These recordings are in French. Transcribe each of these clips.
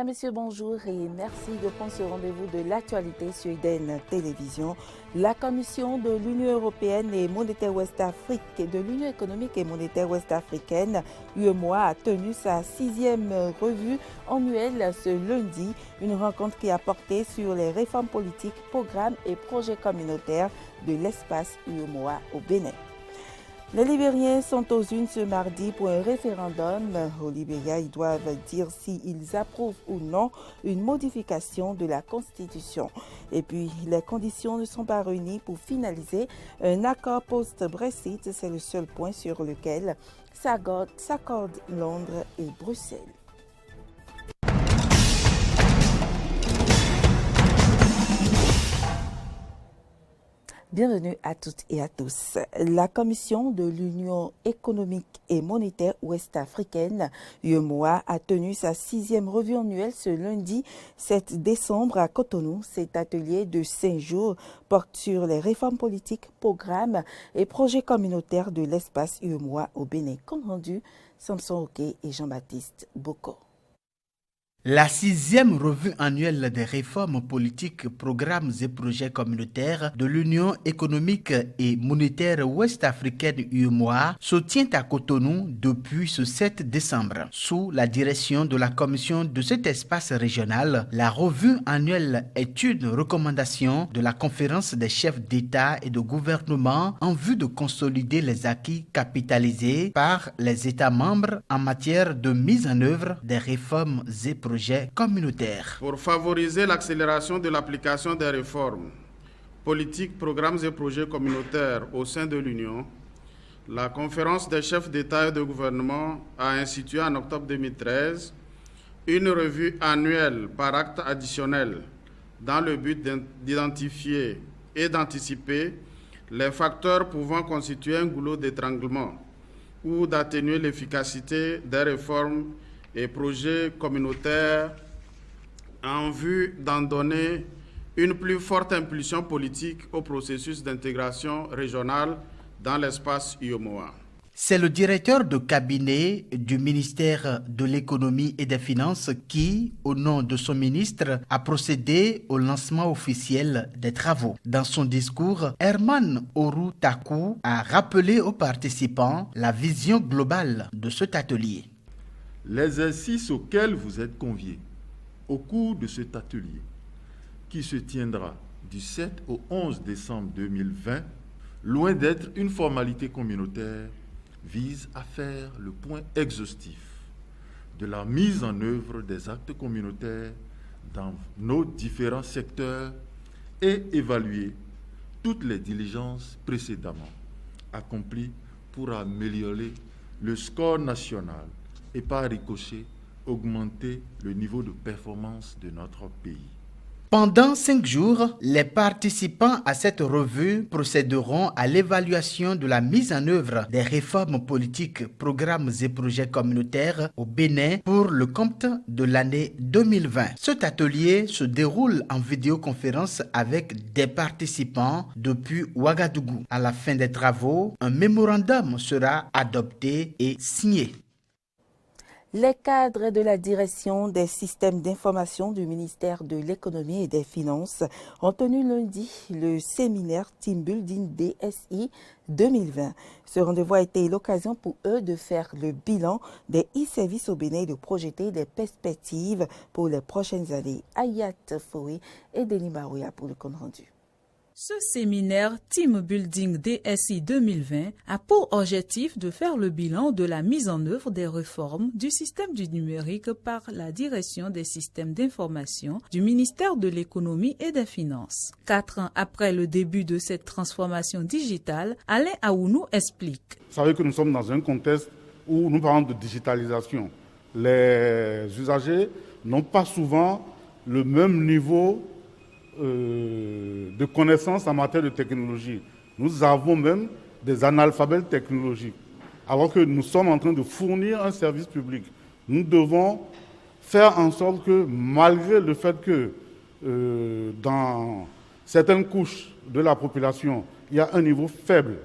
Mesdames, Messieurs, bonjour et merci de prendre ce rendez-vous de l'actualité sur Eden Télévision. La Commission de l'Union européenne et monétaire ouest-afrique et de l'Union économique et monétaire ouest-africaine, UEMOA, a tenu sa 6e revue annuelle ce lundi, une rencontre qui a porté sur les réformes politiques, programmes et projets communautaires de l'espace UEMOA au Bénin. Les Libériens sont aux unes ce mardi pour un référendum. Au Libéria, ils doivent dire s'ils approuvent ou non une modification de la Constitution. Et puis, les conditions ne sont pas réunies pour finaliser un accord post-Brexit. C'est le seul point sur lequel s'accordent Londres et Bruxelles. Bienvenue à toutes et à tous. La Commission de l'Union économique et monétaire ouest-africaine, UEMOA, a tenu sa 6e revue annuelle ce lundi 7 décembre à Cotonou. Cet atelier de 5 jours porte sur les réformes politiques, programmes et projets communautaires de l'espace UEMOA au Bénin. Compte rendu, Samson Oké et Jean-Baptiste Boko. La 6e revue annuelle des réformes politiques, programmes et projets communautaires de l'Union économique et monétaire ouest-africaine UEMOA se tient à Cotonou depuis ce 7 décembre. Sous la direction de la commission de cet espace régional, la revue annuelle est une recommandation de la conférence des chefs d'État et de gouvernement en vue de consolider les acquis capitalisés par les États membres en matière de mise en œuvre des réformes et projets communautaires. Pour favoriser l'accélération de l'application des réformes, politiques, programmes et projets communautaires au sein de l'Union, la conférence des chefs d'État et de gouvernement a institué en octobre 2013 une revue annuelle par acte additionnel dans le but d'identifier et d'anticiper les facteurs pouvant constituer un goulot d'étranglement ou d'atténuer l'efficacité des réformes et projets communautaires en vue d'en donner une plus forte impulsion politique au processus d'intégration régionale dans l'espace UEMOA. C'est le directeur de cabinet du ministère de l'économie et des finances qui, au nom de son ministre, a procédé au lancement officiel des travaux. Dans son discours, Herman Oru Taku a rappelé aux participants la vision globale de cet atelier. L'exercice auquel vous êtes conviés au cours de cet atelier, qui se tiendra du 7 au 11 décembre 2020, loin d'être une formalité communautaire, vise à faire le point exhaustif de la mise en œuvre des actes communautaires dans nos différents secteurs et évaluer toutes les diligences précédemment accomplies pour améliorer le score national et par ricochet, augmenter le niveau de performance de notre pays. Pendant 5 jours, les participants à cette revue procéderont à l'évaluation de la mise en œuvre des réformes politiques, programmes et projets communautaires au Bénin pour le compte de l'année 2020. Cet atelier se déroule en vidéoconférence avec des participants depuis Ouagadougou. À la fin des travaux, un mémorandum sera adopté et signé. Les cadres de la direction des systèmes d'information du ministère de l'économie et des finances ont tenu lundi le séminaire Team Building DSI 2020. Ce rendez-vous a été l'occasion pour eux de faire le bilan des e-services au Bénin et de projeter des perspectives pour les prochaines années. Ayat Foué et Denis Marouya pour le compte rendu. Ce séminaire Team Building DSI 2020 a pour objectif de faire le bilan de la mise en œuvre des réformes du système du numérique par la direction des systèmes d'information du ministère de l'économie et des finances. 4 ans après le début de cette transformation digitale, Alain Aounou explique. Vous savez que nous sommes dans un contexte où nous parlons de digitalisation. Les usagers n'ont pas souvent le même niveau de connaissances en matière de technologie. Nous avons même des analphabètes technologiques. Alors que nous sommes en train de fournir un service public, nous devons faire en sorte que, malgré le fait que dans certaines couches de la population, il y a un niveau faible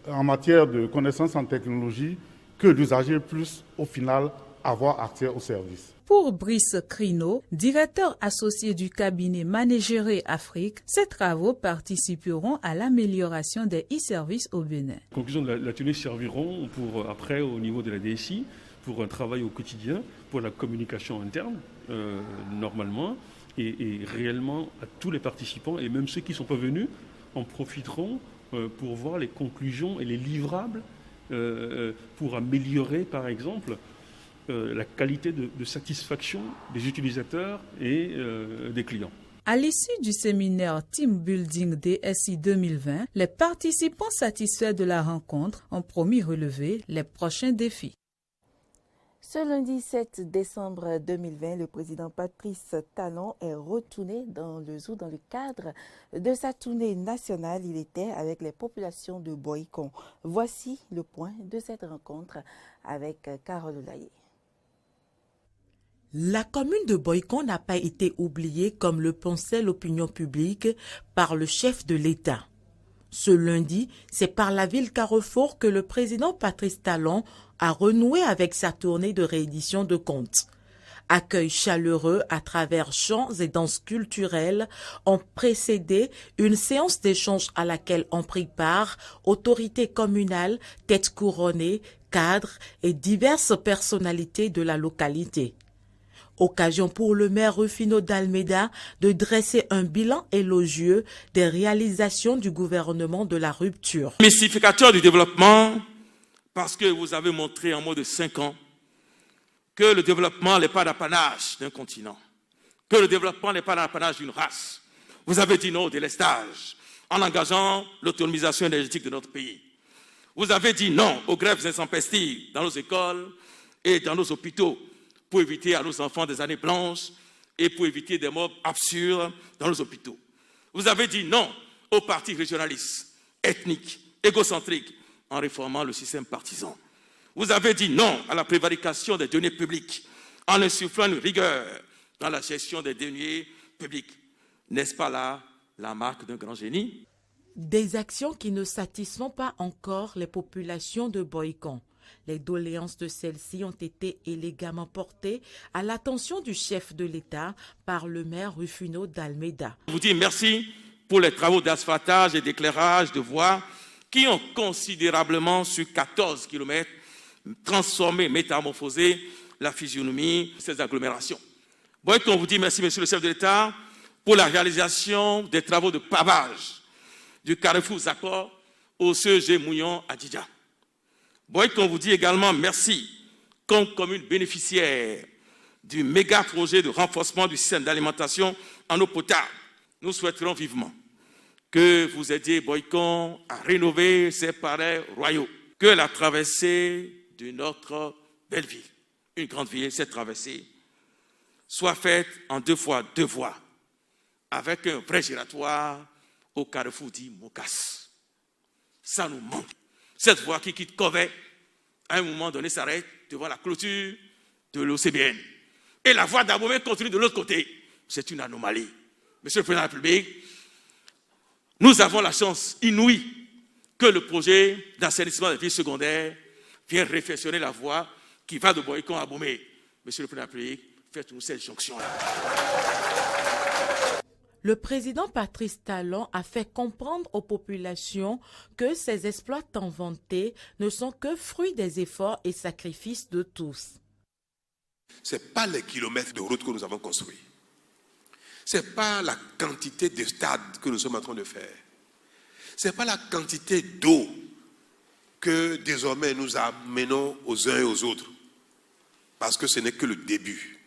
en matière de connaissances en technologie, que l'usager puisse au final avoir accès au service. Pour Brice Crino, directeur associé du cabinet Managéré Afrique, ces travaux participeront à l'amélioration des e-services au Bénin. Les conclusions de l'atelier serviront pour après au niveau de la DSI pour un travail au quotidien, pour la communication interne normalement et réellement à tous les participants et même ceux qui ne sont pas venus en profiteront pour voir les conclusions et les livrables pour améliorer par exemple la qualité de satisfaction des utilisateurs et des clients. À l'issue du séminaire Team Building DSI 2020, les participants satisfaits de la rencontre ont promis relever les prochains défis. Ce lundi 7 décembre 2020, le président Patrice Talon est retourné dans le zoo dans le cadre de sa tournée nationale. Il était avec les populations de Boïcon. Voici le point de cette rencontre avec Carole Olaye. La commune de Boïcon n'a pas été oubliée comme le pensait l'opinion publique par le chef de l'État. Ce lundi, c'est par la ville Carrefour que le président Patrice Talon a renoué avec sa tournée de réédition de comptes. Accueil chaleureux à travers chants et danses culturelles ont précédé une séance d'échange à laquelle ont pris part autorités communales, têtes couronnées, cadres et diverses personnalités de la localité. Occasion pour le maire Rufino d'Almeida de dresser un bilan élogieux des réalisations du gouvernement de la rupture. Mystificateur du développement, parce que vous avez montré en moins de 5 ans que le développement n'est pas l'apanage d'un continent, que le développement n'est pas l'apanage d'une race. Vous avez dit non au délestage en engageant l'autonomisation énergétique de notre pays. Vous avez dit non aux grèves intempestives dans nos écoles et dans nos hôpitaux, pour éviter à nos enfants des années blanches et pour éviter des morts absurdes dans nos hôpitaux. Vous avez dit non aux partis régionalistes, ethniques, égocentriques, en réformant le système partisan. Vous avez dit non à la prévarication des deniers publics, en insufflant une rigueur dans la gestion des deniers publics. N'est-ce pas là la marque d'un grand génie? Des actions qui ne satisfont pas encore les populations de Boïcon. Les doléances de celles-ci ont été élégamment portées à l'attention du chef de l'État par le maire Rufino d'Almeida. Je vous dis merci pour les travaux d'asphaltage et d'éclairage de voies qui ont considérablement, sur 14 km, transformé, métamorphosé la physionomie de ces agglomérations. Boïcon vous dit merci, monsieur le chef de l'État, pour la réalisation des travaux de pavage du carrefour Zakor au CEG Mouillon à Djidja. Boïcon vous dit également merci comme commune bénéficiaire du méga projet de renforcement du système d'alimentation en eau potable. Nous souhaiterons vivement que vous aidiez Boïcon à rénover ses palais royaux, que la traversée de notre belle ville, une grande ville, cette traversée, soit faite en 2 fois 2 voies, avec un vrai giratoire au carrefour dit Mokas. Ça nous manque. Cette voie qui quitte Covey, à un moment donné, s'arrête devant la clôture de l'OCBN. Et la voie d'Abomey continue de l'autre côté. C'est une anomalie. Monsieur le Président de la République, nous avons la chance inouïe que le projet d'assainissement des villes secondaires vienne réfectionner la voie qui va de Boïcon à Abomey. Monsieur le Président de la République, faites-nous cette jonction-là. Le président Patrice Talon a fait comprendre aux populations que ces exploits tant vantés ne sont que fruits des efforts et sacrifices de tous. Ce n'est pas les kilomètres de route que nous avons construits. Ce n'est pas la quantité de stades que nous sommes en train de faire. Ce n'est pas la quantité d'eau que désormais nous amenons aux uns et aux autres. Parce que ce n'est que le début.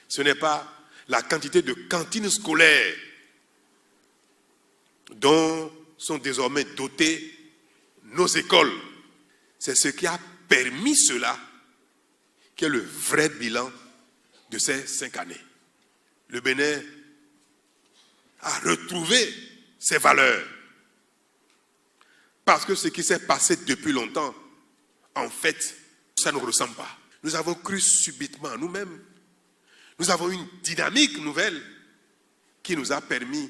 Ce n'est pas la quantité de cantines scolaires dont sont désormais dotées nos écoles. C'est ce qui a permis cela, qui est le vrai bilan de ces 5 années. Le Bénin a retrouvé ses valeurs. Parce que ce qui s'est passé depuis longtemps, en fait, ça ne nous ressemble pas. Nous avons cru subitement nous-mêmes. Nous avons une dynamique nouvelle qui nous a permis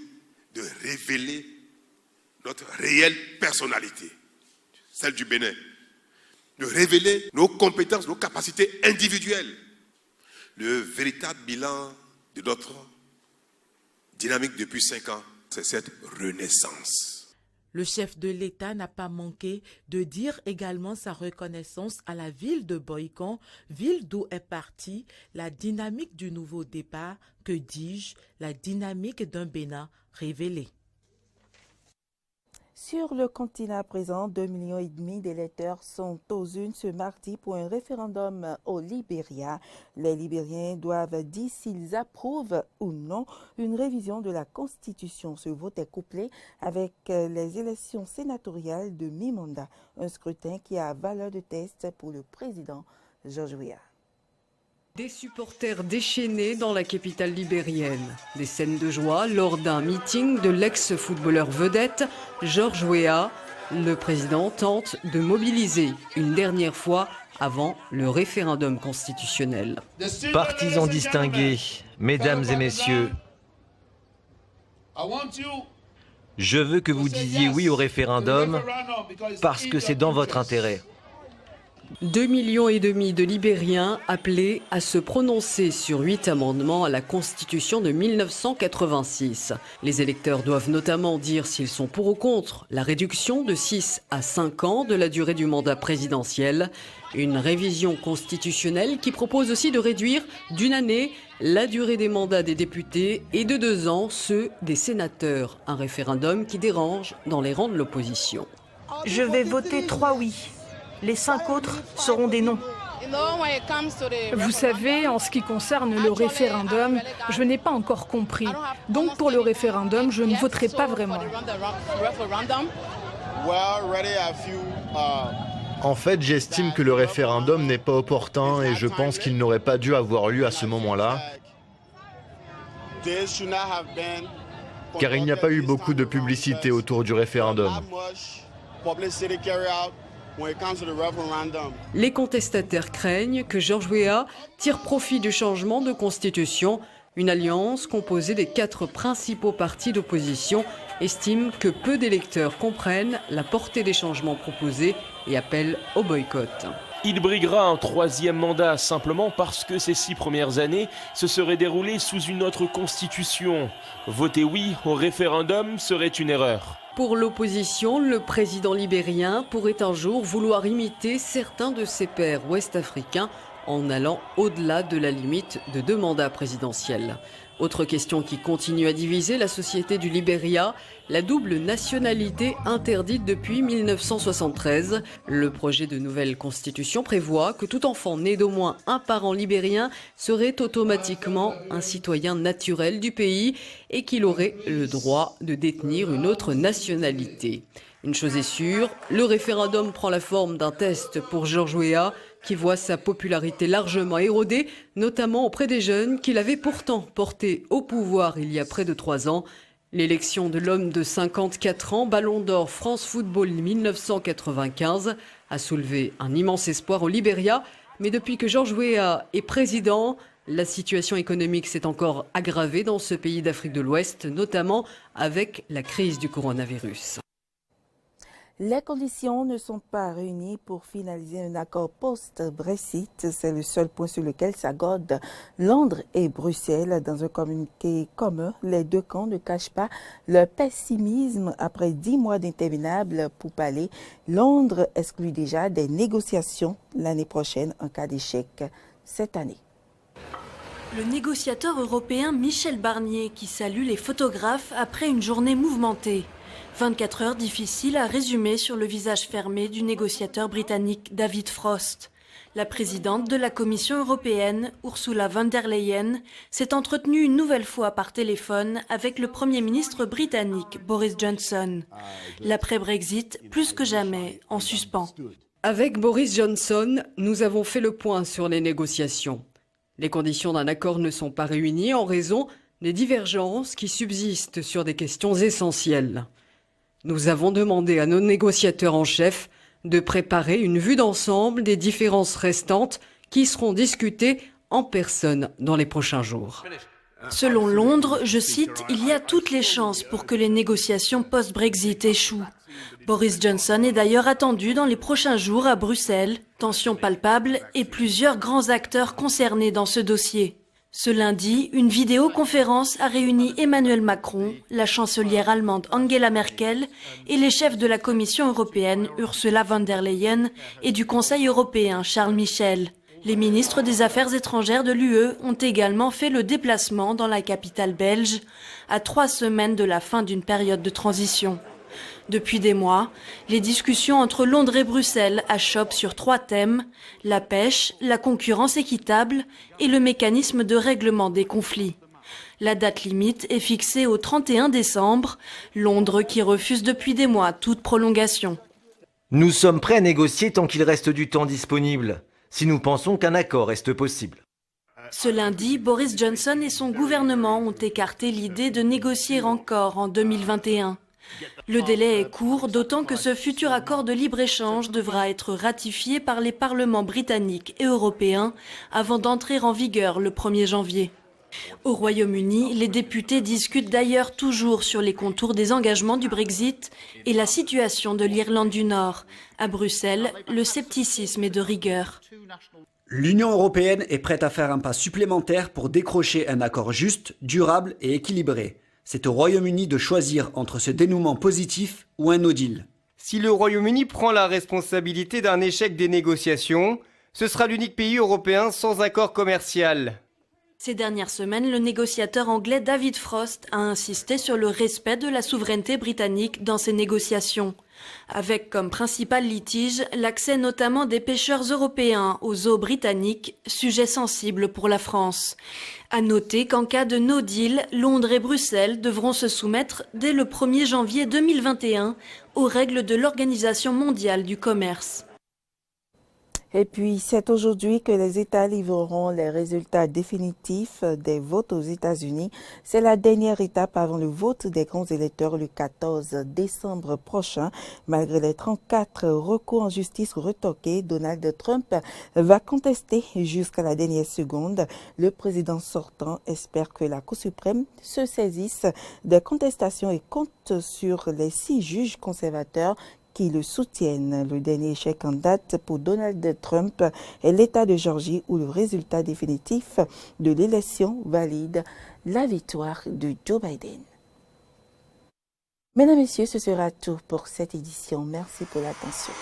de révéler notre réelle personnalité, celle du Bénin, de révéler nos compétences, nos capacités individuelles, Le véritable bilan de notre dynamique depuis 5 ans, c'est cette renaissance. Le chef de l'État n'a pas manqué de dire également sa reconnaissance à la ville de Boïcon, ville d'où est partie la dynamique du nouveau départ, que dis-je, la dynamique d'un Bénin révélé. Sur le continent à présent, 2,5 millions d'électeurs sont aux urnes ce mardi pour un référendum au Libéria. Les Libériens doivent dire s'ils approuvent ou non une révision de la Constitution. Ce vote est couplé avec les élections sénatoriales de mi-mandat, un scrutin qui a valeur de test pour le président George Weah. Des supporters déchaînés dans la capitale libérienne. Des scènes de joie lors d'un meeting de l'ex-footballeur vedette George Weah. Le président tente de mobiliser une dernière fois avant le référendum constitutionnel. Partisans distingués, mesdames et messieurs, je veux que vous disiez oui au référendum parce que c'est dans votre intérêt. 2,5 millions de Libériens appelés à se prononcer sur 8 amendements à la Constitution de 1986. Les électeurs doivent notamment dire s'ils sont pour ou contre la réduction de 6 à 5 ans de la durée du mandat présidentiel. Une révision constitutionnelle qui propose aussi de réduire d'1 année la durée des mandats des députés et de 2 ans ceux des sénateurs. Un référendum qui dérange dans les rangs de l'opposition. Je vais voter 3 oui. Les 5 autres seront des non. Vous savez, en ce qui concerne le référendum, je n'ai pas encore compris. Donc pour le référendum, je ne voterai pas vraiment. En fait, j'estime que le référendum n'est pas opportun et je pense qu'il n'aurait pas dû avoir lieu à ce moment-là. Car il n'y a pas eu beaucoup de publicité autour du référendum. Les contestataires craignent que George Weah tire profit du changement de constitution. Une alliance composée des 4 principaux partis d'opposition estime que peu d'électeurs comprennent la portée des changements proposés et appellent au boycott. Il briguera un 3e mandat simplement parce que ces 6 premières années se seraient déroulées sous une autre constitution. Voter oui au référendum serait une erreur. Pour l'opposition, le président libérien pourrait un jour vouloir imiter certains de ses pairs ouest-africains en allant au-delà de la limite de 2 mandats présidentiels. Autre question qui continue à diviser la société du Libéria, la double nationalité interdite depuis 1973. Le projet de nouvelle constitution prévoit que tout enfant né d'au moins un parent libérien serait automatiquement un citoyen naturel du pays et qu'il aurait le droit de détenir une autre nationalité. Une chose est sûre, le référendum prend la forme d'un test pour George Weah, qui voit sa popularité largement érodée, notamment auprès des jeunes qu'il avait pourtant porté au pouvoir il y a près de 3 ans. L'élection de l'homme de 54 ans, Ballon d'Or France Football 1995, a soulevé un immense espoir au Libéria. Mais depuis que George Weah est président, la situation économique s'est encore aggravée dans ce pays d'Afrique de l'Ouest, notamment avec la crise du coronavirus. Les conditions ne sont pas réunies pour finaliser un accord post-Brexit. C'est le seul point sur lequel s'accordent Londres et Bruxelles. Dans un communiqué commun, les 2 camps ne cachent pas leur pessimisme après 10 mois d'interminables pourparlers. Londres exclut déjà des négociations l'année prochaine en cas d'échec cette année. Le négociateur européen Michel Barnier qui salue les photographes après une journée mouvementée. 24 heures difficiles à résumer sur le visage fermé du négociateur britannique David Frost. La présidente de la Commission européenne, Ursula von der Leyen, s'est entretenue une nouvelle fois par téléphone avec le Premier ministre britannique Boris Johnson. L'après-Brexit, plus que jamais, en suspens. Avec Boris Johnson, nous avons fait le point sur les négociations. Les conditions d'un accord ne sont pas réunies en raison des divergences qui subsistent sur des questions essentielles. Nous avons demandé à nos négociateurs en chef de préparer une vue d'ensemble des différences restantes qui seront discutées en personne dans les prochains jours. Selon Londres, je cite, « Il y a toutes les chances pour que les négociations post-Brexit échouent. Boris Johnson est d'ailleurs attendu dans les prochains jours à Bruxelles. Tension palpable et plusieurs grands acteurs concernés dans ce dossier. Ce lundi, une vidéoconférence a réuni Emmanuel Macron, la chancelière allemande Angela Merkel et les chefs de la Commission européenne Ursula von der Leyen et du Conseil européen Charles Michel. Les ministres des Affaires étrangères de l'UE ont également fait le déplacement dans la capitale belge, à 3 semaines de la fin d'une période de transition. Depuis des mois, les discussions entre Londres et Bruxelles achoppent sur 3 thèmes, la pêche, la concurrence équitable et le mécanisme de règlement des conflits. La date limite est fixée au 31 décembre, Londres qui refuse depuis des mois toute prolongation. Nous sommes prêts à négocier tant qu'il reste du temps disponible, si nous pensons qu'un accord reste possible. Ce lundi, Boris Johnson et son gouvernement ont écarté l'idée de négocier encore en 2021. Le délai est court, d'autant que ce futur accord de libre-échange devra être ratifié par les parlements britanniques et européens avant d'entrer en vigueur le 1er janvier. Au Royaume-Uni, les députés discutent d'ailleurs toujours sur les contours des engagements du Brexit et la situation de l'Irlande du Nord. À Bruxelles, le scepticisme est de rigueur. L'Union européenne est prête à faire un pas supplémentaire pour décrocher un accord juste, durable et équilibré. C'est au Royaume-Uni de choisir entre ce dénouement positif ou un no deal. Si le Royaume-Uni prend la responsabilité d'un échec des négociations, ce sera l'unique pays européen sans accord commercial. Ces dernières semaines, le négociateur anglais David Frost a insisté sur le respect de la souveraineté britannique dans ces négociations, avec comme principal litige l'accès notamment des pêcheurs européens aux eaux britanniques, sujet sensible pour la France. À noter qu'en cas de no deal, Londres et Bruxelles devront se soumettre dès le 1er janvier 2021 aux règles de l'Organisation mondiale du commerce. Et puis, c'est aujourd'hui que les États livreront les résultats définitifs des votes aux États-Unis. C'est la dernière étape avant le vote des grands électeurs le 14 décembre prochain. Malgré les 34 recours en justice retoqués, Donald Trump va contester jusqu'à la dernière seconde. Le président sortant espère que la Cour suprême se saisisse des contestations et compte sur les 6 juges conservateurs qui le soutiennent. Le dernier échec en date pour Donald Trump est l'État de Géorgie où le résultat définitif de l'élection valide la victoire de Joe Biden. Mesdames et messieurs, ce sera tout pour cette édition. Merci pour l'attention.